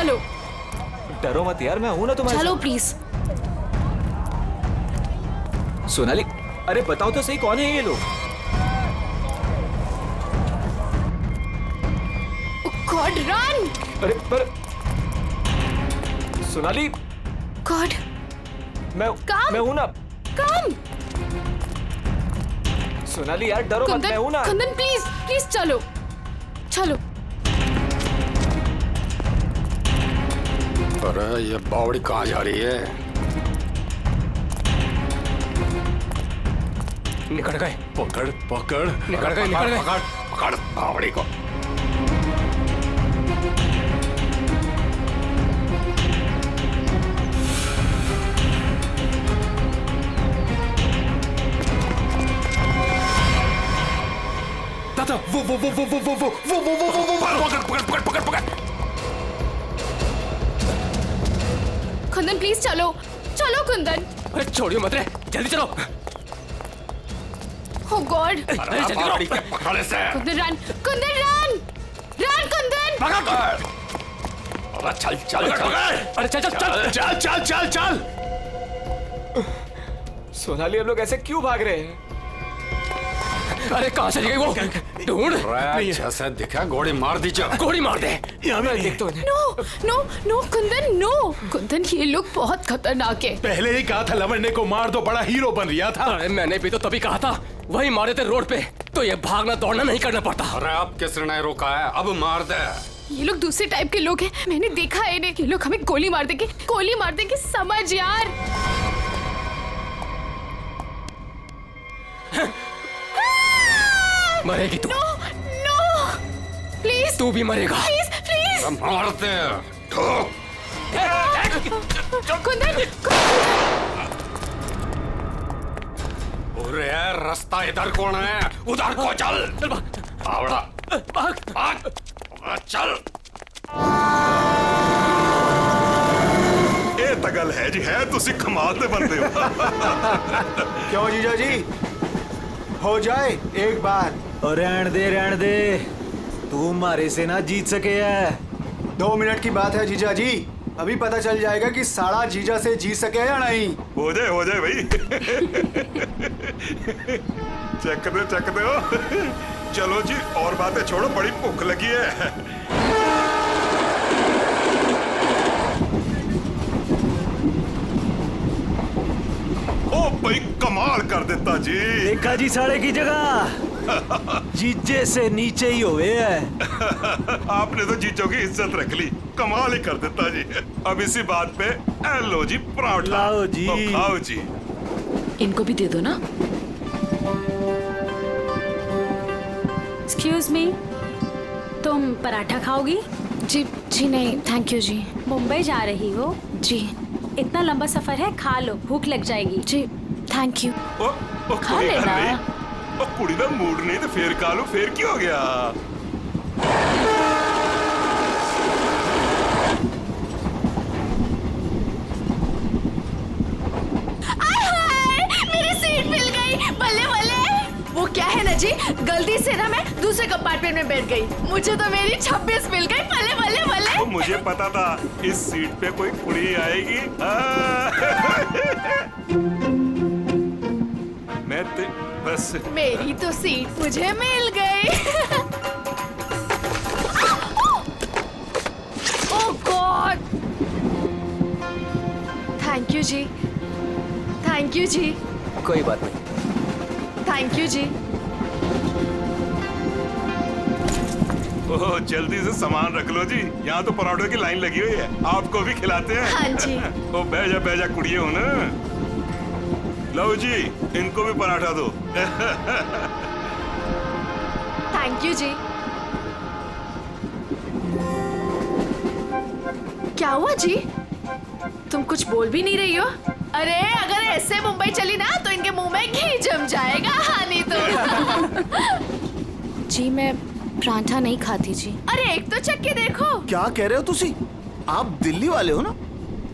चलो। डरो मत यार, मैं हूं ना तुम्हारे चलो साथ। प्लीज। सोनाली, अरे बताओ तो सही, कौन है ये लोग? God run. अरे पर सोनाली, गॉड मैं हूं ना। कम। सोनाली यार डरो मत, मैं हूं ना। कुंदन प्लीज प्लीज चलो चलो। अरे ये बावड़ी कहाँ जा रही है? निकल गए। पकड़ पकड़ निकल गए, निकल गए। पकड़ पकड़ बावड़ी को। दादा वो पकड़ पकड़ पकड़। कुंदन प्लीज चलो चलो कुंदन। अरे छोड़ियो मत रे, जल्दी चलो। ओ गॉड। अरे बावड़ी के पकड़े से। Kundan run, Kundan run, run Kundan. पकड़। अरे चल चल चल। अरे चल चल चल चल चल चल चल। सोनाली, हम लोग ऐसे क्यों भाग रहे हैं? अरे कहाँ चली गई वो? ढूंढ। जैसे दिखा गोली मार दीजिए। गोली मार दे। यहाँ मैं देखता हूँ। No no no Kundan no. Kundan ये लोग बहुत खतरनाक है। पहले ही कहा था लवंडे को मार दो, बड़ा हीरो बन रहा था। अरे मैंने भी तो तभी कहा था, वही मारे थे रोड पे, तो ये भागना दौड़ना नहीं करना पड़ता। अरे अब किसने रोका है? अब मार दे। ये लोग दूसरे टाइप के लोग हैं, मैंने देखा है इन्हें। ये लोग हमें गोली मार देंगे, समझ यार। मरेगी तू। No no please. तू भी मरेगा। Please please. मार दे। कुंदन अरे रास्ता इधर कौन है? उधर को चल। आवड़ा भाग। चल। ਇਹ ਤਾਂ ਗੱਲ ਹੈ ਜੀ, ਹੈ ਤੁਸੀਂ ਕਮਾਲ ਦੇ ਬੰਦੇ ਹੋ। क्यों जीजा जी, हो जाए एक बार। और रहन दे, तू हमारे से ना जीत सके है। 2 मिनट की बात है जीजा जी, अभी पता चल जाएगा कि साड़ा जीजा से जीत सके या नहीं। हो जाए भाई। चक दो। चलो जी, और बातें छोड़ो, बड़ी भूख लगी है। ओ भाई कमाल कर देता जी। देखा जी साड़े की जगह जीजे से नीचे ही हुए है। आपने तो जीजों की इज्जत रख ली, कमाल ही कर देता जी। अब इसी बात पे लो जी पराठा। लाओ जी। तो खाओ जी। इनको भी दे दो ना। एक्सक्यूज मी, तुम पराठा खाओगी? जी जी नहीं थैंक यू जी। मुंबई जा रही हो? जी इतना लंबा सफर है, खा लो, भूख लग जाएगी। जी थैंक यू। ओ खा लेना। ओ कुड़ी दा मूड नहीं तो फिर खा लो, फिर क्या हो गया? मेरी सीट मिल गई, बल्ले बल्ले। वो क्या है ना जी, गलती से ना मैं दूसरे कंपार्टमेंट में बैठ गई, मुझे तो मेरी 26 मिल गई। बल्ले बल्ले बल्ले। तो मुझे पता था इस सीट पे कोई कुड़ी आएगी। मैं तो बस मेरी तो सीट मुझे मिल गई। Oh God. Thank you ji, thank you ji, कोई बात नहीं। थैंक यू जी। ओह जल्दी से सामान रख लो जी, यहाँ तो पराठों की लाइन लगी हुई है, आपको भी खिलाते हैं। हाँ जी। ओ बैजा कुड़िए हो ना। लो जी, इनको भी पराठा दो। थैंक यू जी। क्या हुआ जी, तुम कुछ बोल भी नहीं रही हो? अरे अगर ऐसे मुंबई चली ना तो इनके मुंह में घी जम जाएगा। हाँ नहीं तो। जी मैं पराठा नहीं खाती जी। अरे एक तो चख के देखो। क्या कह रहे हो तुसी? आप दिल्ली वाले हो ना?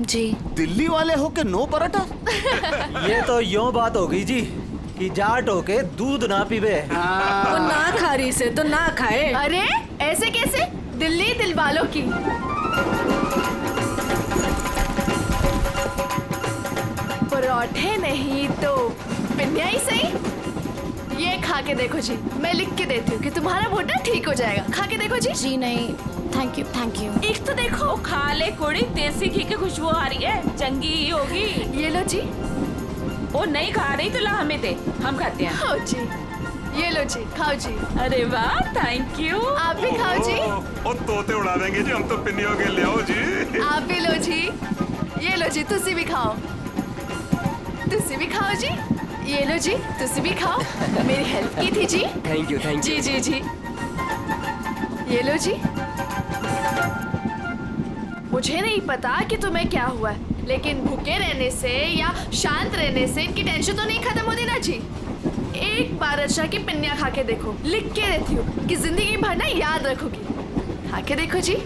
जी। दिल्ली वाले हो के नो पराठा? ये तो यूं बात हो गई जी कि जाट होके दूध ना पीवे। वो ना खा रही से तो ना खाए। अरे ऐसे कैसे, दिल्ली दिल वालों की। पराठे नहीं तो पिन्निया ही सही। ये खा के देखो जी, मैं लिख के देती हूँ कि तुम्हारा भुट्टा ठीक हो जाएगा। खा के देखो जी। जी नहीं, थैंक यू। एक तो देखो। खा ले कुड़ी, देसी घी की खुशबू आ रही है, चंगी ही होगी। ये लो जी। वो नहीं खा रही तो ला हमें दे, हम खाते हैं। खाओ जी, ये लो जी, खाओ जी। अरे वाह, थैंक यू। आप भी खाओ जी। ओ तोते उड़ा देंगे जी, हम तो पिन्नियों के ले आओ जी। आप भी लो जी। ये लो जी, तुसी भी खाओ। तुसी भी खाओ जी। ये लो जी, तुसी भी खाओ। मेरी हेल्प की थी जी। थैंक यू जी जी जी। ये लो जी। मुझे नहीं पता कि तुम्हें क्या हुआ है, लेकिन भूखे रहने से या शांत रहने से इनकी टेंशन तो नहीं खत्म होती ना जी। एक बार अच्छा की पिन्निया खा के देखो, लिख के देती हूँ कि जिंदगी भर ना याद रखोगी। खा के देखो जी।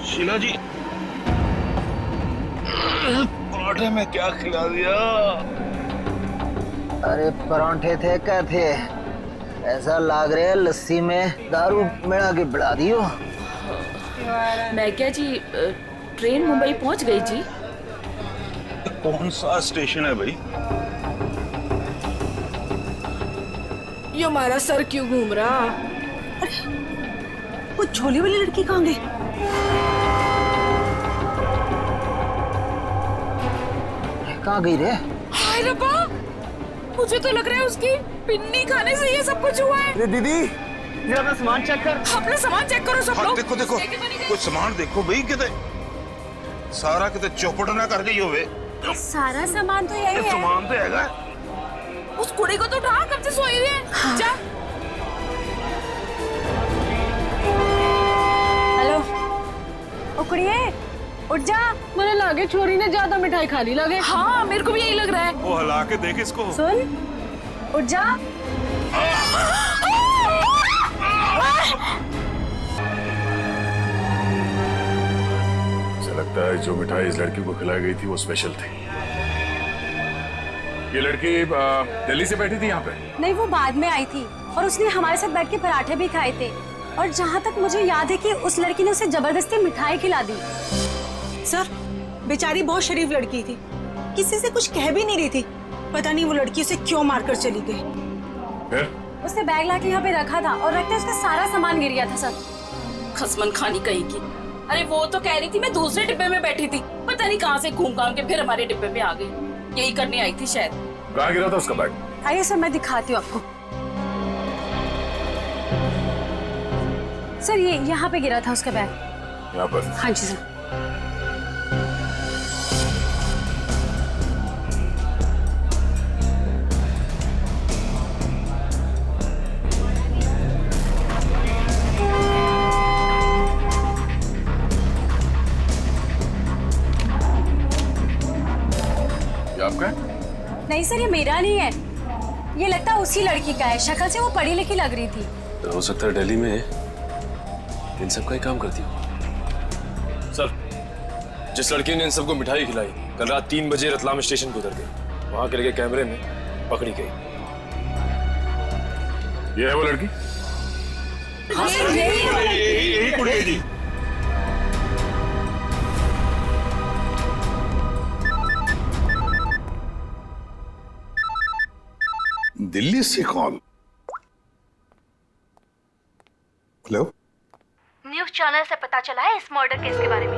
शीला जी, पराठे में क्या खिला दिया? अरे परांठे थे क्या थे? ऐसा लाग रहा है लस्सी में दारू मिला के बढ़ा दियो। मैं क्या जी, ट्रेन मुंबई पहुंच गई जी। कौन सा स्टेशन है भाई? ये हमारा सर क्यों घूम रहा? वो झोली वाली लड़की कहाँ गई? कहाँ गई रे? हाय रब्बा, मुझे तो लग रहा है उसकी पिन्नी खाने से ये सब कुछ हुआ है। दीदी जरा अपना सामान चेक कर। अपना सामान चेक करो सब लोग। देखो देखो, कुछ सामान देखो भाई, किते सारा किते चौपट ना कर गई होवे। सारा सामान तो यही है। सामान तो हैगा। उस कुड़ी को तो उठा, कब से सोई हुई है। हाँ। जा। हेलो, ओ कुड़िए, उठ जा। मुझे लगे छोरी ने ज्यादा मिठाई खा ली लगे। हाँ, मेरे को भी यही लग रहा है। वो हिला के देख इसको। सुन, उठ जा। मुझे लगता है जो मिठाई इस लड़की को खिलाई गई थी वो स्पेशल थी। ये लड़की दिल्ली से बैठी थी यहाँ पे? नहीं, वो बाद में आई थी और उसने हमारे साथ बैठ के पराठे भी खाए थे। और जहाँ तक मुझे याद है कि उस लड़की ने उसे जबरदस्ती मिठाई खिला दी। सर, बेचारी बहुत शरीफ लड़की थी, किसी से कुछ कह भी नहीं रही थी। पता नहीं वो लड़की उसे क्यों मारकर चली गई। फिर? उसने बैग लाके यहाँ पे रखा था और रखते उसका सारा सामान गिर गया था सर। खसमन खानी कहीं की। अरे वो तो कह रही थी मैं दूसरे डिब्बे में बैठी थी, पता नहीं कहाँ से घूम घाम के फिर हमारे डिब्बे पे आ गई। यही करने आई थी शायद। कहाँ गिरा था उसका बैग? आइए सर, मैं दिखाती हूँ आपको। सर, ये यहाँ पे गिरा था उसका बैग। यहाँ पर? हाँ जी सर। आपका? नहीं सर, ये मेरा नहीं है, ये लगता है उसी लड़की का है। शक्ल से वो पढ़ी लिखी लग रही थी। तो हो सकता है दिल्ली में इन सब का ही काम करती हो। सर, जिस लड़की ने इन सबको मिठाई खिलाई कल रात 3 बजे रतलाम स्टेशन पे उतर गई। वहां के लगे कैमरे में पकड़ी गई। ये है वो लड़की? यही कुड़ी जी। दिल्ली से कॉल। हेलो, न्यूज चैनल से पता चला है इस मर्डर केस के बारे में।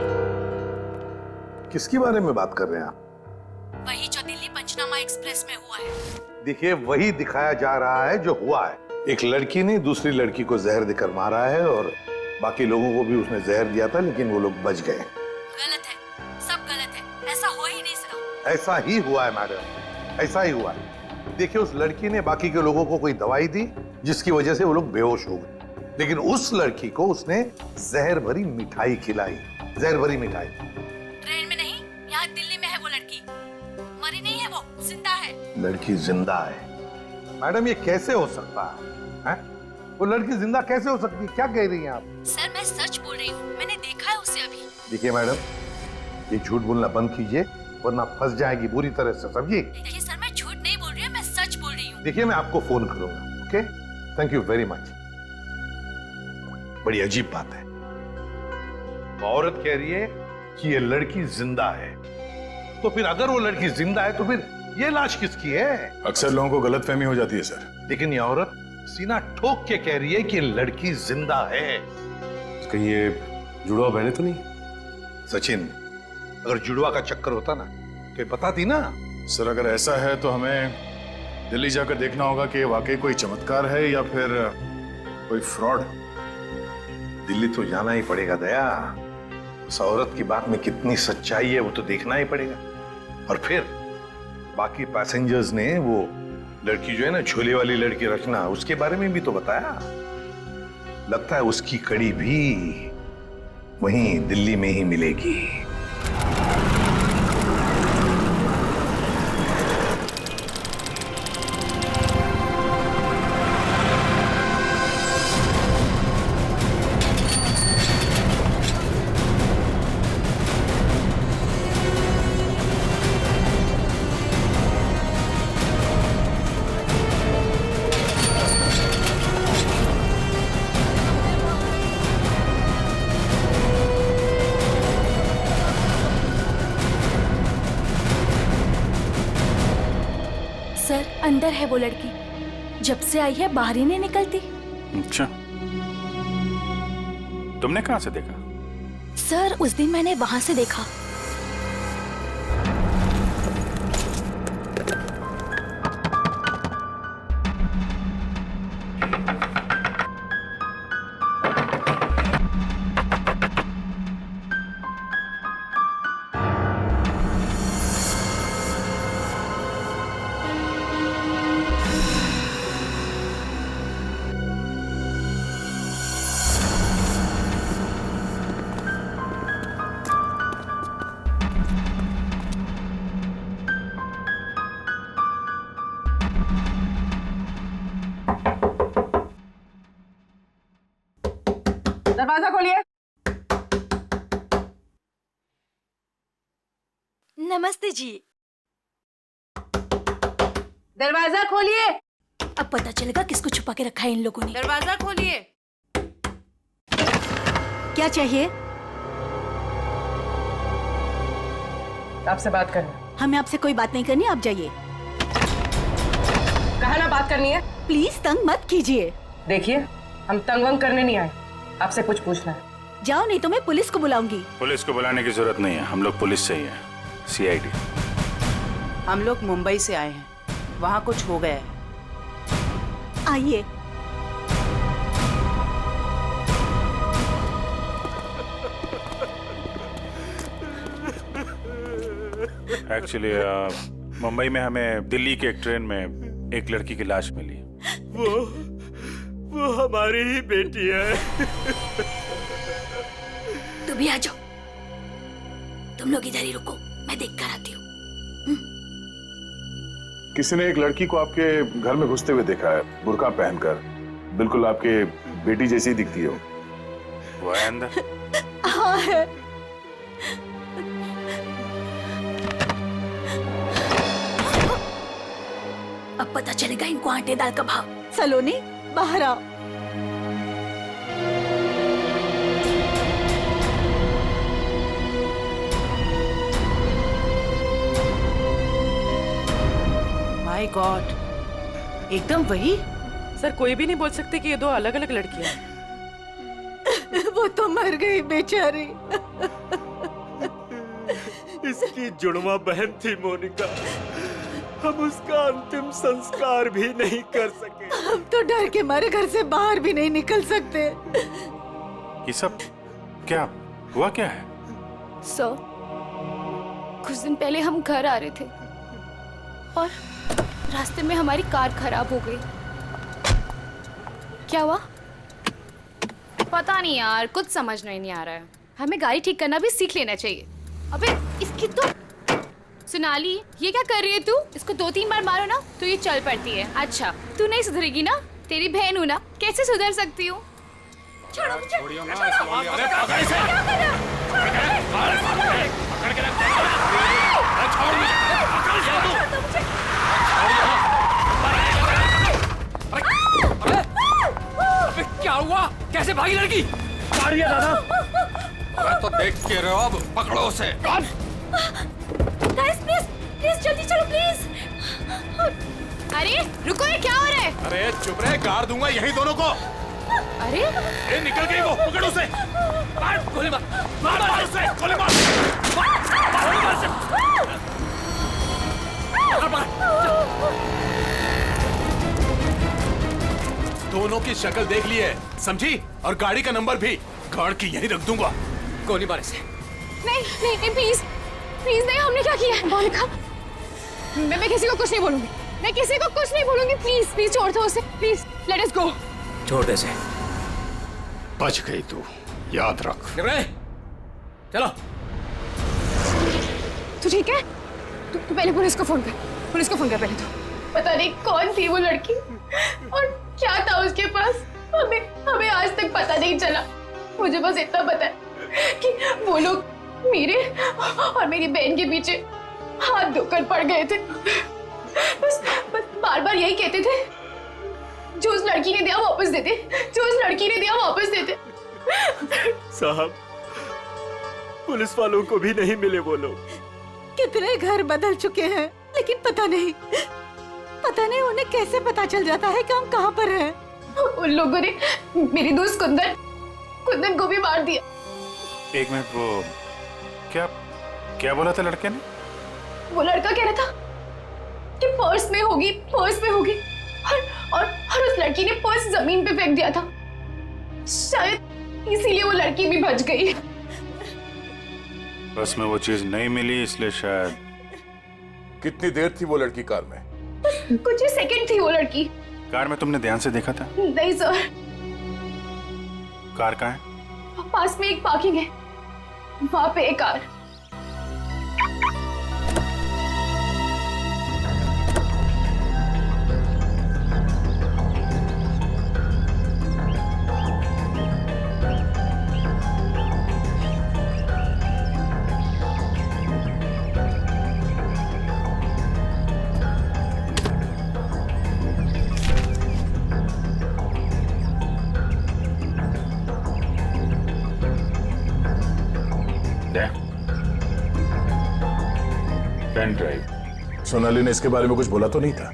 किसके बारे में बात कर रहे हैं आप? वही जो दिल्ली पंचनामा एक्सप्रेस में हुआ है। देखिए, वही दिखाया जा रहा है जो हुआ है। एक लड़की ने दूसरी लड़की को जहर देकर मारा है और बाकी लोगों को भी उसने जहर दिया था, लेकिन वो लोग बच गए। गलत है, सब गलत है, ऐसा हो ही नहीं सकता। ऐसा ही हुआ है मैडम, ऐसा ही हुआ है। देखिए, उस लड़की ने बाकी के लोगों को कोई दवाई दी जिसकी वजह से वो लोग बेहोश हो गए, लेकिन उस लड़की को उसने जहर भरी मिठाई खिलाई। जहर भरी मिठाई। ट्रेन में नहीं, यहाँ दिल्ली में है वो लड़की। मरी नहीं है वो, जिंदा है। लड़की जिंदा है? मैडम, ये कैसे हो सकता है? वो लड़की जिंदा कैसे हो सकती है? क्या कह रही हैं आप? सर, मैं सच बोल रही हूँ, मैंने देखा है उसे अभी। देखिए मैडम, ये झूठ बोलना बंद कीजिए वरना फंस जाएगी बुरी तरह से, समझिए? देखिए सर, मैं झूठ नहीं बोल रही हूँ, मैं सच बोल रही हूँ। देखिए, मैं आपको फोन करूंगा। Okay, thank you very much. बड़ी अजीब बात है, औरत कह रही है कि ये लड़की जिंदा है, तो फिर अगर वो लड़की जिंदा है तो फिर ये लाश किसकी है? अक्सर लोगों को गलतफहमी हो जाती है सर। लेकिन ये औरत सीना ठोक के कह रही है कि लड़की जिंदा है। कहीं ये जुड़वा बहने तो नहीं? सचिन, अगर जुड़वा का चक्कर होता ना तो बताती ना। सर, अगर ऐसा है तो हमें दिल्ली जाकर देखना होगा कि वाकई कोई चमत्कार है या फिर कोई फ्रॉड। दिल्ली तो जाना ही पड़ेगा दया। उस औरत की बात में कितनी सच्चाई है वो तो देखना ही पड़ेगा। और फिर बाकी पैसेंजर्स ने वो लड़की जो है ना, झोले वाली लड़की रचना, उसके बारे में भी तो बताया। लगता है उसकी कड़ी भी वहीं दिल्ली में ही मिलेगी। सर, अंदर है वो लड़की। जब से आई है बाहर ही नहीं निकलती। अच्छा, तुमने कहां से देखा? सर, उस दिन मैंने वहां से देखा। दरवाजा खोलिए। नमस्ते जी। दरवाजा खोलिए। अब पता चलेगा किसको छुपा के रखा है इन लोगों ने। दरवाजा खोलिए। क्या चाहिए? आपसे बात करना। हमें आपसे कोई बात नहीं करनी, आप जाइए। कहा ना बात करनी है। प्लीज तंग मत कीजिए। देखिए, हम तंग वंग करने नहीं आए, आपसे कुछ पूछना है। जाओ, नहीं तो मैं पुलिस को बुलाऊंगी। पुलिस को बुलाने की जरूरत नहीं है, हम लोग पुलिस से ही हैं, CID। हम लोग मुंबई से आए हैं, वहाँ कुछ हो गया है। आइए। एक्चुअली मुंबई में हमें दिल्ली के एक ट्रेन में एक लड़की की लाश मिली। वो हमारी ही बेटी है। तुम भी आ जाओ। तुम लोग इधर ही रुको, मैं देख कर आती हूँ। किसी ने एक लड़की को आपके घर में घुसते हुए देखा है, बुर्का पहनकर, बिल्कुल आपके बेटी जैसी दिखती हो। वो है अंदर? हाँ है। अब पता चलेगा इनको आटे दाल का भाव। सलोनी बाहर आओ। माय गॉड, एकदम वही। सर कोई भी नहीं बोल सकते कि ये दो अलग अलग लड़कियां हैं। वो तो मर गई बेचारी। इसकी जुड़वा बहन थी मोनिका, हम उसका अंतिम संस्कार भी नहीं कर सके। हम तो डर के मारे घर से बाहर भी नहीं निकल सकते। ये सब क्या हुआ, क्या है? सर, कुछ दिन पहले हम घर आ रहे थे और रास्ते में हमारी कार खराब हो गई। क्या हुआ? पता नहीं यार, कुछ समझ नहीं आ रहा है। हमें गाड़ी ठीक करना भी सीख लेना चाहिए। अबे इसकी तो सोनाली, ये क्या कर रही है तू? इसको 2-3 बार मारो ना तो ये चल पड़ती है। अच्छा तू नहीं सुधरेगी ना? तेरी बहन हूँ ना, कैसे सुधर सकती हूँ? छोड़ो मुझे। क्या हुआ? कैसे भागी लड़की? मार दिया दादा। अरे तो देख के रहो, अब पकड़ो उसे। गाइस प्लीज जल्दी चलो प्लीज। अरे रुको, ये क्या हो रहा है? अरे चुप रहे, गाड़ दूंगा यही दोनों को। अरे निकल गई वो, पकड़ उसे। मार गोली मार, मार उसे, गोली मार। दोनों की शक्ल देख ली है, समझी? और गाड़ी का नंबर भी गाड़ की यहीं रख दूंगा। गोली मार इसे। नहीं प्लीज नहीं, हमने क्या किया है? मोनिका, मैं किसी को कुछ नहीं बोलूंगी। मैं किसी को कुछ नहीं बोलूंगी। प्लीज छोड़ दो उसे, प्लीज लेट अस गो। छोड़ दे इसे। बच गई तू, याद रख। चलो। तू ठीक है? तू पहले पुलिस को फोन कर पहले तो। पता नहीं कौन थी वो लड़की और क्या था उसके पास, हमें आज तक पता नहीं चला। मुझे बस इतना पता है कि वो लोग मेरे और मेरी बहन के पीछे हाथ धोकर पड़ गए थे। बस बार यही कहते थे, जो उस लड़की ने दिया वापस देते। साहब, पुलिस वालों को भी नहीं मिले वो लोग। कितने घर बदल चुके हैं, लेकिन पता नहीं उन्हें कैसे पता चल जाता है कि हम कहाँ पर हैं। उन लोगों ने मेरी दोस्त कुंदन को भी मार दिया। एक मिनट, वो क्या बोला था लड़के ने? वो लड़का कह रहा था कि पर्स में होगी और उस लड़की ने पर्स जमीन पे फेंक दिया था। शायद इसीलिए वो लड़की भी बच गई। बस में वो चीज नहीं मिली, इसलिए शायद। कितनी देर थी वो लड़की कार में? कुछ ही सेकंड थी वो लड़की। कार में तुमने ध्यान से देखा था? नहीं सर। कार कहाँ है? पास में एक पार्किंग है, वहां पे एक कार। Pen drive. सोनाली ने इसके बारे में कुछ बोला तो नहीं था?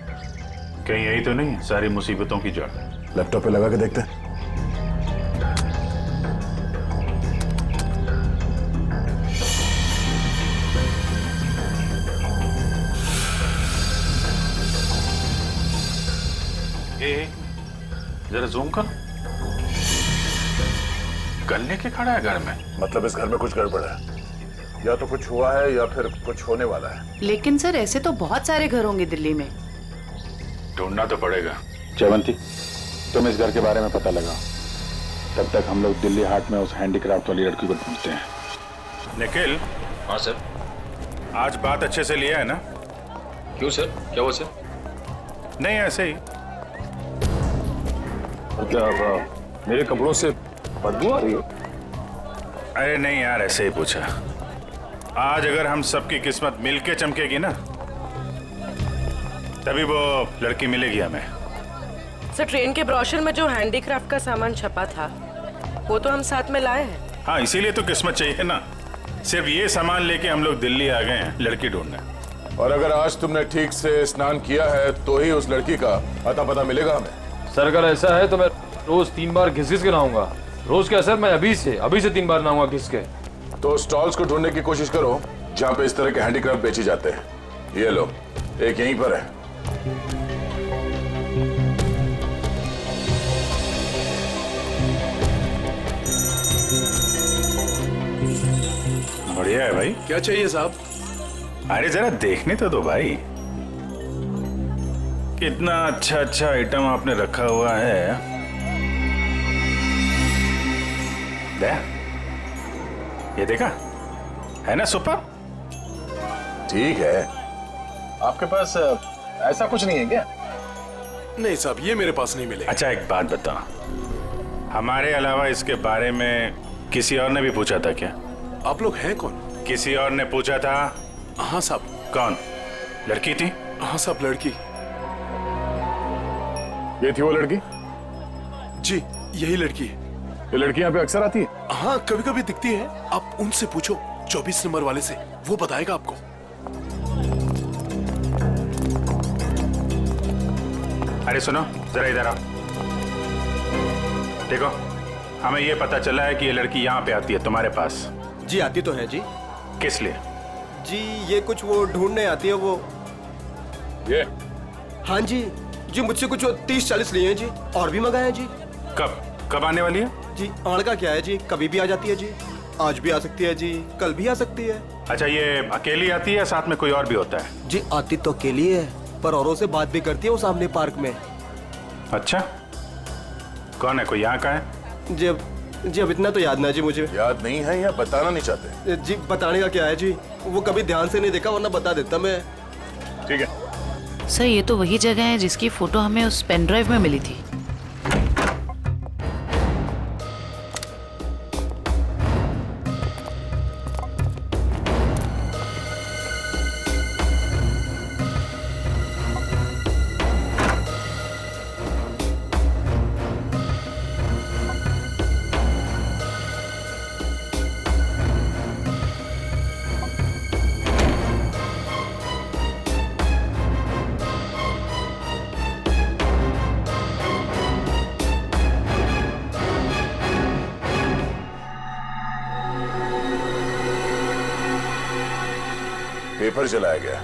कहीं यही तो नहीं है सारी मुसीबतों की जड़? लैपटॉप पे लगा के देखते हैं। जरा जूम कर। गन लेके खड़ा है घर में? मतलब इस घर में कुछ गड़बड़ है, या तो कुछ हुआ है या फिर कुछ होने वाला है। लेकिन सर, ऐसे तो बहुत सारे घर होंगे दिल्ली में। ढूंढना तो पड़ेगा। चवंती, तुम इस घर के बारे में पता लगाओ, तब तक हम लोग दिल्ली हाट में उस हैंडीक्राफ्ट वाली लड़की को ढूंढते हैं। निखिल। हाँ सर। आज बात अच्छे से लिया है ना? क्यों सर, क्या हुआ सर? नहीं, ऐसे ही। क्या मेरे कपड़ों से बदबू आ रही है? अरे नहीं यार, ऐसे ही पूछा। आज अगर हम सबकी किस्मत मिलके चमकेगी ना, तभी वो लड़की मिलेगी हमें। सर ट्रेन के ब्रोशर में जो हैंडीक्राफ्ट का सामान छपा था वो तो हम साथ में लाए हैं। हाँ, इसीलिए तो किस्मत चाहिए ना। सिर्फ ये सामान लेके हम लोग दिल्ली आ गए हैं लड़की ढूंढने। और अगर आज तुमने ठीक से स्नान किया है तो ही उस लड़की का अता पता मिलेगा हमें। सर अगर ऐसा है तो मैं रोज 3 बार घिस के नहाऊंगा। रोज क्या सर, मैं अभी से 3 बार नहाऊंगा घिस के। तो स्टॉल्स को ढूंढने की कोशिश करो जहाँ पे इस तरह के हैंडीक्राफ्ट बेचे जाते हैं। ये लो, एक यहीं पर है। बढ़िया है भाई। क्या चाहिए साहब? अरे जरा देखने तो दो भाई, कितना अच्छा अच्छा आइटम आपने रखा हुआ है। दे, ये देखा है ना सुपर। ठीक है, आपके पास ऐसा कुछ नहीं है क्या? नहीं साहब, ये मेरे पास नहीं मिलेगा। अच्छा एक बात बता, हमारे अलावा इसके बारे में किसी और ने भी पूछा था क्या? आप लोग हैं कौन? किसी और ने पूछा था? हाँ साहब। कौन? लड़की थी? हाँ साहब, लड़की। ये थी वो लड़की? जी यही लड़की है। ये लड़की यहाँ पे अक्सर आती है? हाँ कभी कभी दिखती है। आप उनसे पूछो 24 नंबर वाले से, वो बताएगा आपको। अरे सुनो जरा इधर आओ। देखो, हमें ये पता चला है कि ये लड़की यहाँ पे आती है तुम्हारे पास। जी आती तो है जी। किस लिए? जी ये कुछ वो ढूंढने आती है वो। ये? हाँ जी जी, मुझसे कुछ 30-40 लिए हैं जी, और भी मंगाए हैं जी। कब आने वाली है? जी आड़ का क्या है जी, कभी भी आ जाती है जी। आज भी आ सकती है जी, कल भी आ सकती है। अच्छा, ये अकेली आती है, साथ में कोई और भी होता है? जी आती तो अकेली है, पर औरों से बात भी करती है वो सामने पार्क में। अच्छा, कौन है? कोई यहाँ का है? जी अब इतना तो याद ना जी मुझे। याद नहीं है या बताना नहीं चाहते? जी बताने का क्या है जी, वो कभी ध्यान से नहीं देखा, वरना बता देता मैं। ठीक है सर, ये तो वही जगह है जिसकी फोटो हमें उस पेन ड्राइव में मिली थी। पेपर जलाया गया,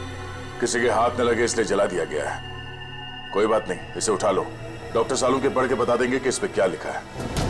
किसी के हाथ न लगे इसलिए जला दिया गया है। कोई बात नहीं, इसे उठा लो, डॉक्टर सालू के पढ़ के बता देंगे कि इस पे क्या लिखा है।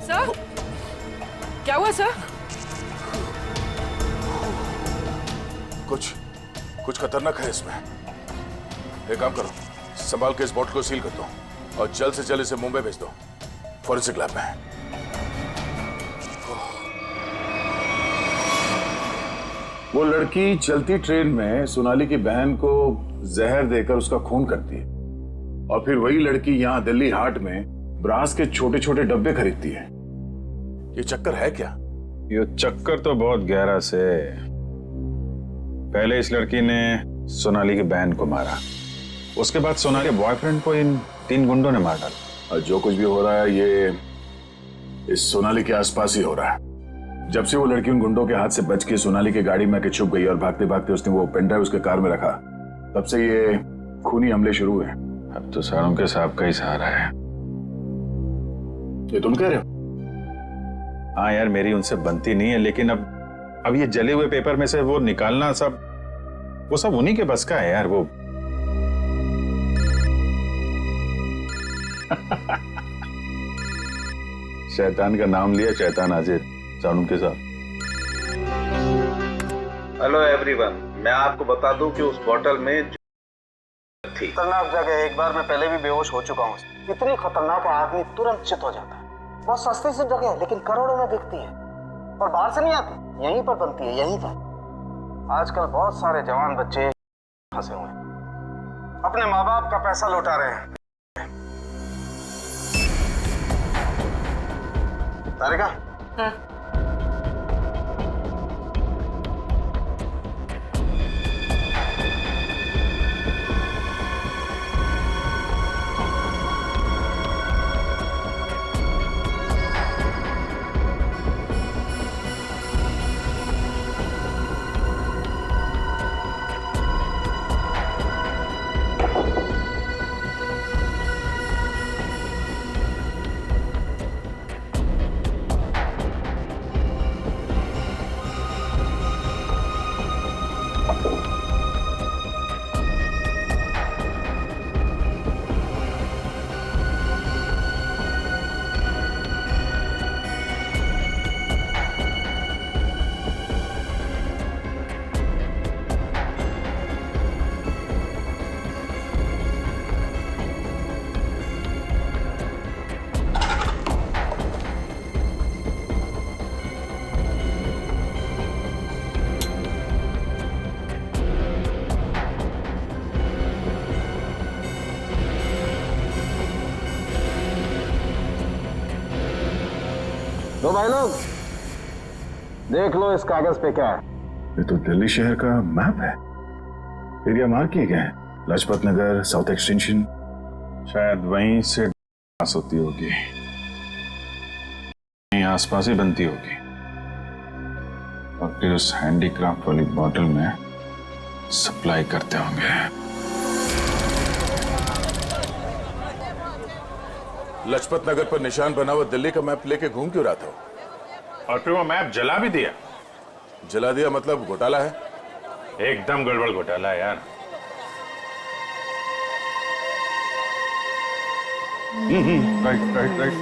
सर क्या हुआ सर? कुछ खतरनाक है इसमें। एक काम करो, संभाल के इस बॉटल को सील कर दो और जल्द से जल्द इसे मुंबई भेज दो, फॉरेंसिक लैब में। वो लड़की चलती ट्रेन में सोनाली की बहन को जहर देकर उसका खून करती है, और फिर वही लड़की यहाँ दिल्ली हाट में ब्रास के छोटे छोटे डब्बे खरीदती है। ये चक्कर है क्या? ये चक्कर तो बहुत गहरा से। पहले इस लड़की ने सोनाली की बहन को मारा, उसके बाद सोनाली के बॉयफ्रेंड को इन 3 गुंडों ने मार डाला। और जो कुछ भी हो रहा है ये इस सोनाली के आसपास ही हो रहा है। जब से वो लड़की उन गुंडों के हाथ से बच के सोनाली की गाड़ी में आके छुप गई और भागते भागते उसने वो पेन ड्राइव उसके कार में रखा, तब से ये खूनी हमले शुरू हुए। अब तो सारों के सांप का ही सहारा है। ये तुम कह रहे हो? हाँ यार, मेरी उनसे बनती नहीं है, लेकिन अब ये जले हुए पेपर में से वो निकालना वो सब उन्हीं के बस का है यार। वो शैतान का नाम लिया, शैतान हाजिर जानू के साथ। हेलो एवरीवन, मैं आपको बता दूं कि उस बोतल में थी। खतरनाक जगह, एक बार मैं पहले भी बेहोश हो चुका हूँ। इतनी खतरनाक है, आदमी तुरंत चित हो जाता है। बहुत सस्ती सी जगह है, लेकिन करोड़ों में बिकती है और बाहर से नहीं आती, यहीं पर बनती है, यहीं पर। आजकल बहुत सारे जवान बच्चे फंसे हुए हैं, अपने माँ बाप का पैसा लौटा रहे हैं। तारिका, तो भाई लोग देख लो इस कागज पे क्या है। ये तो दिल्ली शहर का मैप है। एरिया मार्क किए गए हैं, लाजपत नगर, साउथ एक्सटेंशन। शायद वहीं से पास होती होगी, यहीं आसपास ही बनती होगी और फिर उस हैंडीक्राफ्ट वाली बॉटल में सप्लाई करते होंगे। लाजपत नगर पर निशान बना हुआ दिल्ली का मैप लेके घूम क्यों रहा था? और फिर वो मैप जला भी दिया। जला दिया मतलब घोटाला है? एकदम गड़बड़ घोटाला है यार। Right right right.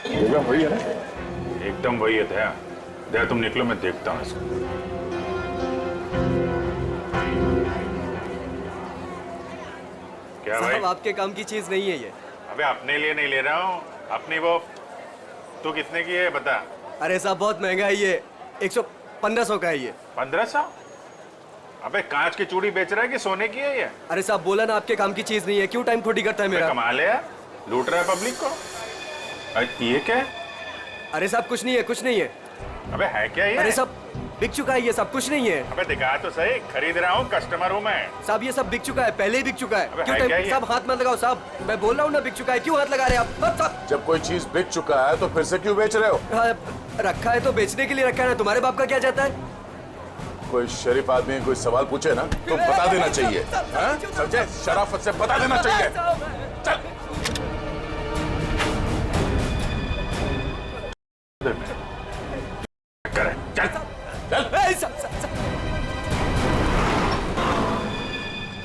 जगह वही है ना? एकदम वही है दया। दया तुम निकलो, मैं देखता हूँ इसको। क्या भाई? साहब आपके काम की चीज नहीं है ये। अबे अपने लिए नहीं ले रहा हूँ, अपनी वो। तू कितने की है बता? अरे साहब बहुत महंगा है ये, 1500 का है ये। 1500? अबे कांच की चूड़ी बेच रहा है कि सोने की है ये? अरे साहब बोला ना आपके काम की चीज नहीं है, क्यों टाइम खोटी करता है मेरा? कमाल है यार, लूट रहा है पब्लिक को। ये क्या है? अरे साहब कुछ नहीं है, कुछ नहीं है। अबे है क्या ये? अरे साहब बिक चुका है ये सब, कुछ नहीं है। अबे दिखा तो सही, खरीद रहा हूँ, कस्टमर हूँ मैं। साहब ये सब बिक चुका है, पहले ही बिक चुका है। अबे क्यों है क्या टाइम ये? साहब हाथ मत लगाओ साहब, मैं बोल रहा हूँ ना बिक चुका है, क्यों हाथ लगा रहे हैं आप? जब कोई चीज बिक चुका है तो फिर से क्यों बेच रहे हो? रखा है तो बेचने के लिए रखा है ना, तुम्हारे बाप का क्या जाता है? कोई शरीफ आदमी कोई सवाल पूछे ना तो बता देना चाहिए, हाँ? समझे? शराफत से बता देना चाहिए। चल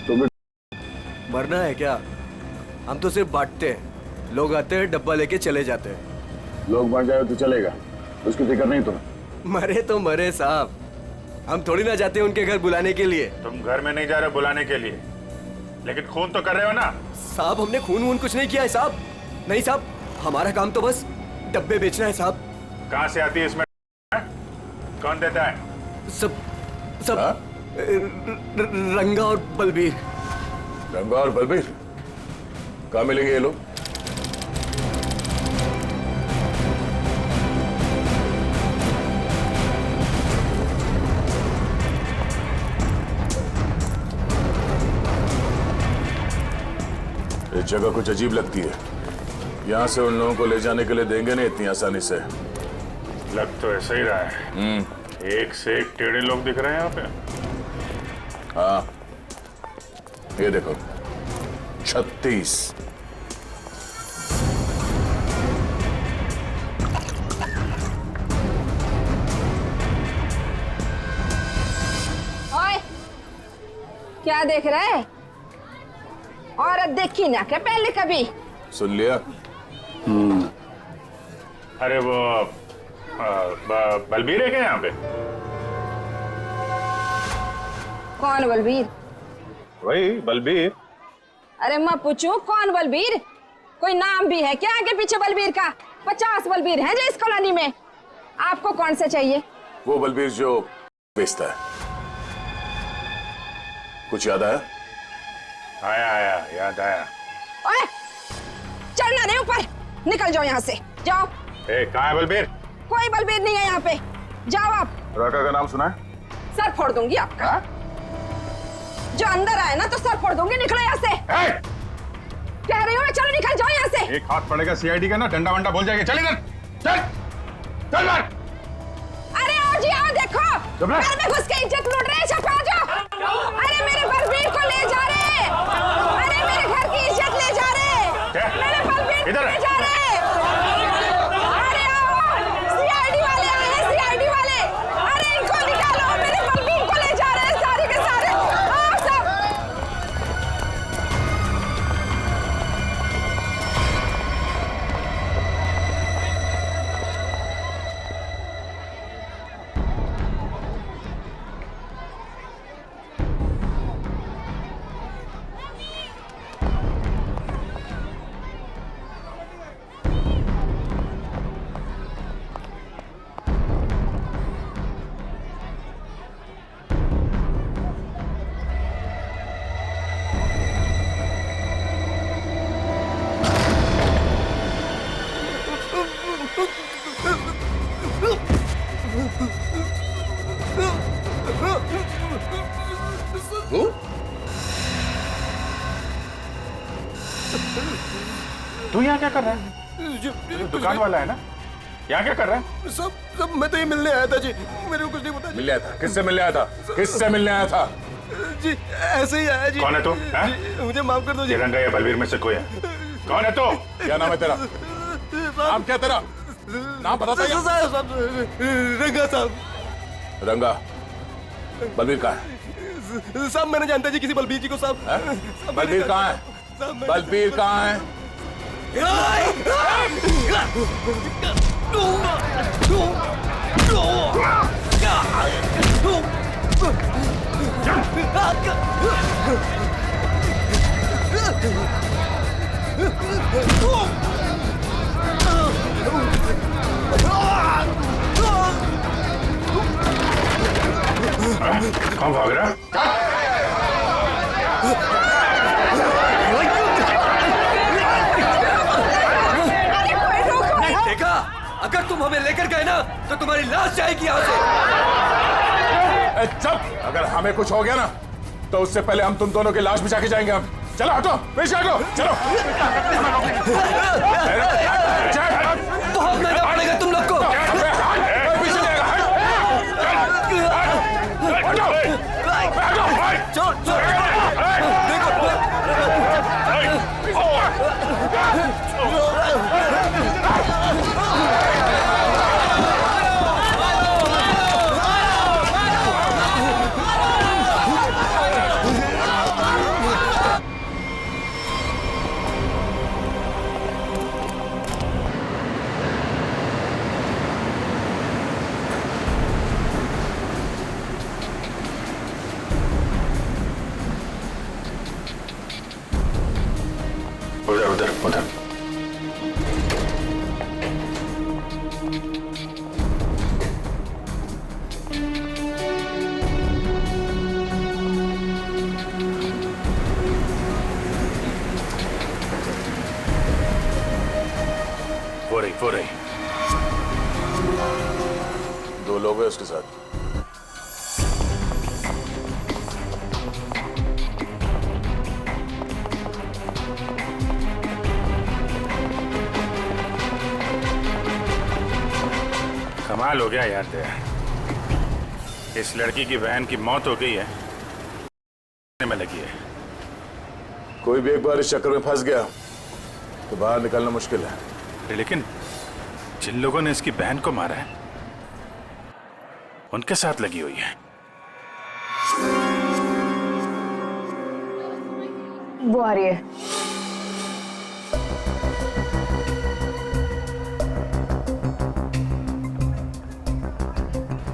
तुम्हें मरना है क्या? हम तो सिर्फ बांटते हैं, लोग आते हैं डब्बा लेके चले जाते हैं। लोग मर जाए तो चलेगा, उसकी फिक्र नहीं तुम्हें? मरे तो मरे साहब, हम थोड़ी ना जाते हैं उनके घर बुलाने के लिए। तुम घर में नहीं जा रहे बुलाने के लिए, लेकिन खून तो कर रहे हो ना? साहब हमने खून वून कुछ नहीं किया है साहब। नहीं साहब, हमारा काम तो बस डब्बे बेचना है साहब। कहाँ से आती है इसमें? कौन देता है? सब रंगा और बलबीर। रंगा और बलबीर कहाँ मिलेंगे ये लोग? ये जगह कुछ अजीब लगती है, यहाँ से उन लोगों को ले जाने के लिए देंगे नहीं इतनी आसानी से। लग तो ऐसा ही रहा है, एक से एक टेढ़े लोग दिख रहे हैं यहाँ पे। हाँ ये देखो 36। ओए, क्या देख रहा है? औरत देखी ना क्या पहले कभी? सुन लिया? अरे वो बलबीर है क्या यहाँ पे? कौन बलबीर? वही बलबीर। अरे मैं पूछूं कौन बलबीर? कोई नाम भी है क्या आगे पीछे बलबीर का? 50 बलबीर हैं जो इस कॉलोनी में। आपको कौन सा चाहिए? वो बलबीर जो बेचता है। कुछ याद आया? आया याद आया। ओए, चढ़ना नहीं ऊपर, निकल जाओ यहाँ से, जाओ। कहाँ है बलबीर? कोई बलबीर नहीं है यहाँ पे, जाओ आप। राका का नाम सुना है? सर फोड़ दूंगी आपका। जो अंदर आए ना तो सर फोड़ दूंगी, निकलो यहाँ से। कह रही हूँ चलो निकल जाओ यहाँ से। एक हाथ पड़ेगा सीआईडी का ना, डंडा वंडा बोल जाएगा। चल इधर, चल चल बाहर। अरे आओ जी आओ, देखो घर में घुस के इज्जत लूट रहे हैं, छपा जाओ। अरे मेरे बलबीर को ले जा रहे, अरे मेरे घर की इज्जत ले जा रहे, मेरे बलबीर को ले जा रहे। अरे आओ, सीआईडी वाले आए हैं, सीआईडी वाले। अरे इनको निकालो, मेरे बलबीर को ले जा रहे हैं सारे के सारे। आओ सब। तू यहाँ क्या कर रहा है? दुकान वाला है ना? यहाँ क्या कर रहा है? सब मैं तो ये मिलने आया था जी, मेरे को कुछ नहीं पता। मिलने आया था? किससे मिलने आया था? किससे मिलने आया था? जी ऐसे ही आया जी। कौन है तू? मुझे माफ कर दो जी। रंगा या बलबीर में से कोई है? कौन है तू? क्या नाम है तेरा? नाम क्या तेरा? नाम बता दो। रंगा साहब। रंगा। बलबीर कहाँ है? साहब मैंने जानता जी किसी बलबीर जी को साहब। बलबीर कहाँ है? बलबीर कहाँ है? कौन भाग रहा? देखा, अगर तुम हमें लेकर गए ना तो तुम्हारी लाश जाएगी यहाँ से। चुप! अगर हमें कुछ हो गया ना तो उससे पहले हम तुम दोनों की लाश बिछा के जाएंगे। हम चलो, हटो, पीछे हटो, चलो। बहुत महंगा पड़ेगा तुम लोग को। उधर उधर उधर। वो रही। 2 लोग हैं उसके साथ। कमाल हो गया यार तेरा। इस लड़की की बहन की मौत हो गई है, में लगी है। कोई भी एक बार इस चक्कर में फंस गया तो बाहर निकलना मुश्किल है। लेकिन जिन लोगों ने इसकी बहन को मारा है उनके साथ लगी हुई है। वो आ रही है।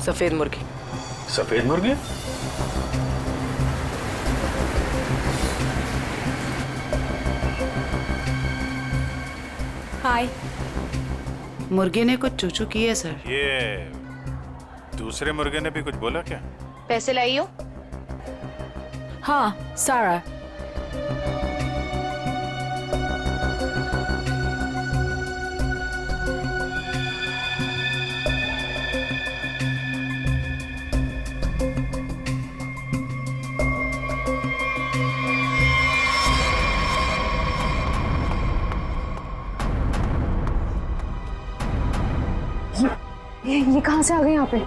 सफेद मुर्गी। सफेद मुर्गी? हाय। मुर्गे ने कुछ चूचू की है सर। ये दूसरे मुर्गे ने भी कुछ बोला क्या? पैसे लाई हो? हाँ, सारा। ये कहाँ से आ गए यहाँ पे?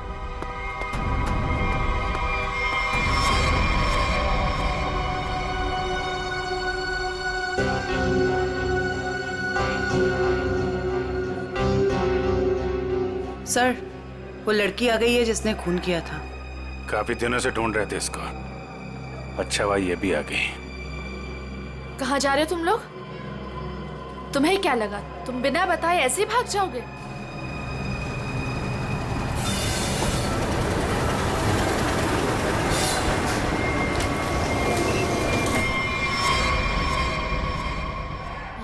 सर, वो लड़की आ गई है जिसने खून किया था। काफी दिनों से ढूंढ रहे थे इसको। अच्छा भाई ये भी आ गई। कहाँ जा रहे हो तुम लोग? तुम्हें क्या लगा तुम बिना बताए ऐसे ही भाग जाओगे?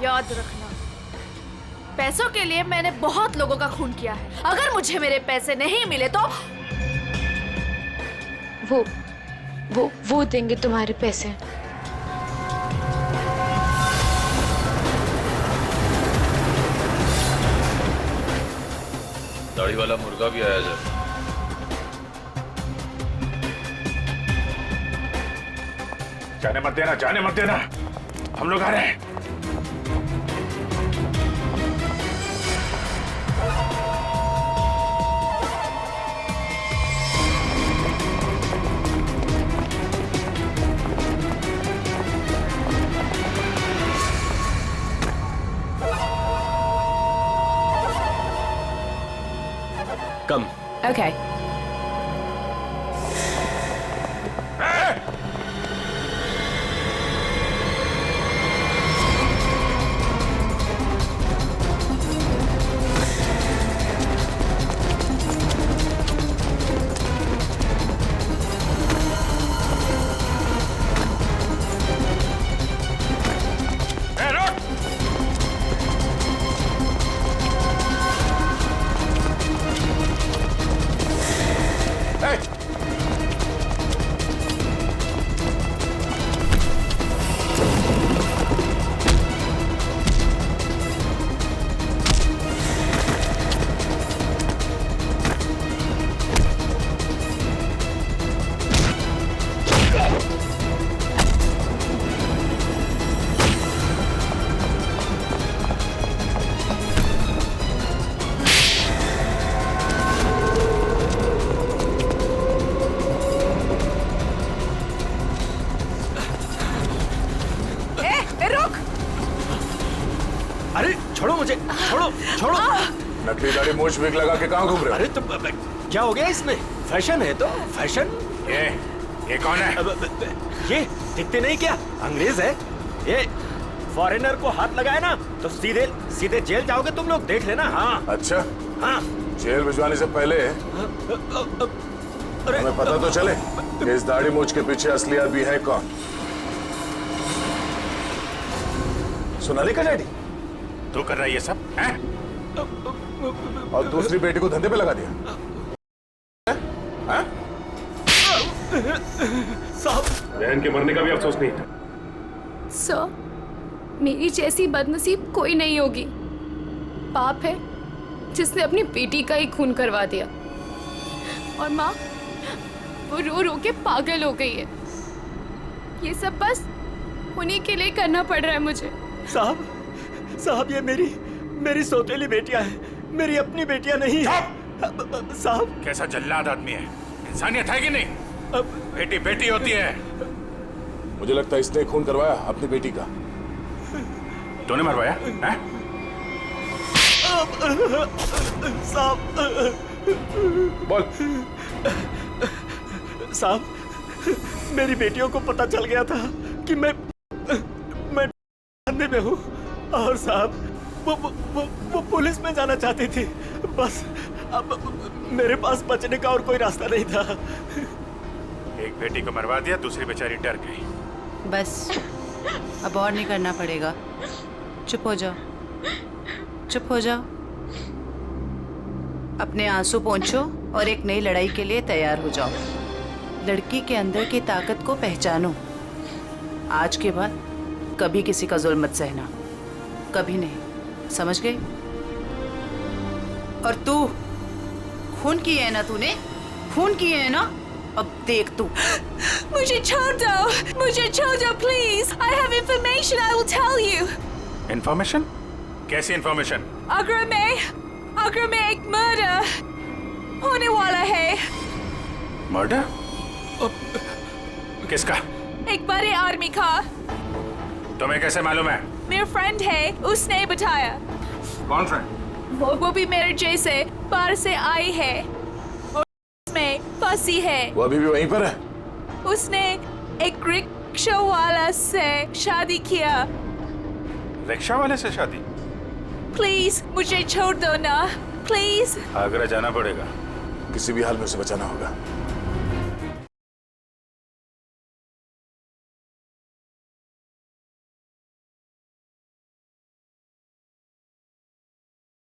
याद रखना, पैसों के लिए मैंने बहुत लोगों का खून किया है। अगर मुझे मेरे पैसे नहीं मिले तो वो देंगे तुम्हारे पैसे। दाढ़ी वाला मुर्गा भी आया जब। जाने मत देना, जाने मत देना, हम लोग आ रहे हैं। कम। Okay. अरे छोड़ो मुझे, छोड़ो छोड़ो। नकली दाढ़ी मूछ विग लगा के कहाँ घूम रहे हो? अरे तो क्या हो गया इसमें? फैशन है तो फैशन। ये कौन है? ये दिखते नहीं क्या? अंग्रेज है ये। फॉरेनर को हाथ लगाए ना तो सीधे सीधे जेल जाओगे तुम लोग, देख लेना। हाँ अच्छा, हाँ। जेल भिजवाने से पहले हमें पता तो चले कि इस दाढ़ी मूछ के पीछे असली आदमी है कौन। सोनाली का डैडी तू कर रहा है ये सब हैं? और दूसरी बेटी को धंधे पे लगा दिया। साहब, बहन के मरने का भी अफसोस नहीं था। सर, मेरी जैसी बदनसीब कोई नहीं होगी। पाप है जिसने अपनी बेटी का ही खून करवा दिया। और माँ, वो रो रो के पागल हो गई है। ये सब बस उन्हीं के लिए करना पड़ रहा है मुझे। साहब ये मेरी सौतेली बेटियां हैं, मेरी अपनी बेटियां नहीं है। साहब कैसा जल्लाद आदमी है, इंसानियत है कि नहीं? बेटी बेटी होती है। मुझे लगता है इसने खून करवाया अपनी बेटी का। तूने मरवाया हैं? साहब बोल। साहब, मेरी बेटियों को पता चल गया था कि में हूँ और साहब वो पुलिस में जाना चाहती थी। बस अब मेरे पास बचने का और कोई रास्ता नहीं था। एक बेटी को मरवा दिया, दूसरी बेचारी डर गई। बस अब और नहीं करना पड़ेगा। चुप हो जाओ, चुप हो जाओ। अपने आंसू पोंछो और एक नई लड़ाई के लिए तैयार हो जाओ। लड़की के अंदर की ताकत को पहचानो। आज के बाद कभी किसी का जुल्म मत सहना, कभी नहीं, समझ गई? और तू खून की है ना, तूने खून की है ना, अब देख तू। मुझे छोड़ दो, मुझे छोड़ दो please. I have information I will tell you. Information? कैसी इंफॉर्मेशन? आगरा में एक मर्डर होने वाला है। मर्डर? किसका? एक बड़े आदमी का। तुम्हें कैसे मालूम है? मेरा फ्रेंड है, उसने बताया। कौन फ्रेंड? वो भी मेरे जैसे बाहर से आई है और उसमें फंसी है। वो अभी भी वहीं पर है? उसने एक रिक्शा वाला से शादी किया। रिक्शा वाले से शादी? प्लीज मुझे छोड़ दो ना, प्लीज। आगरा जाना पड़ेगा। किसी भी हाल में उसे बचाना होगा।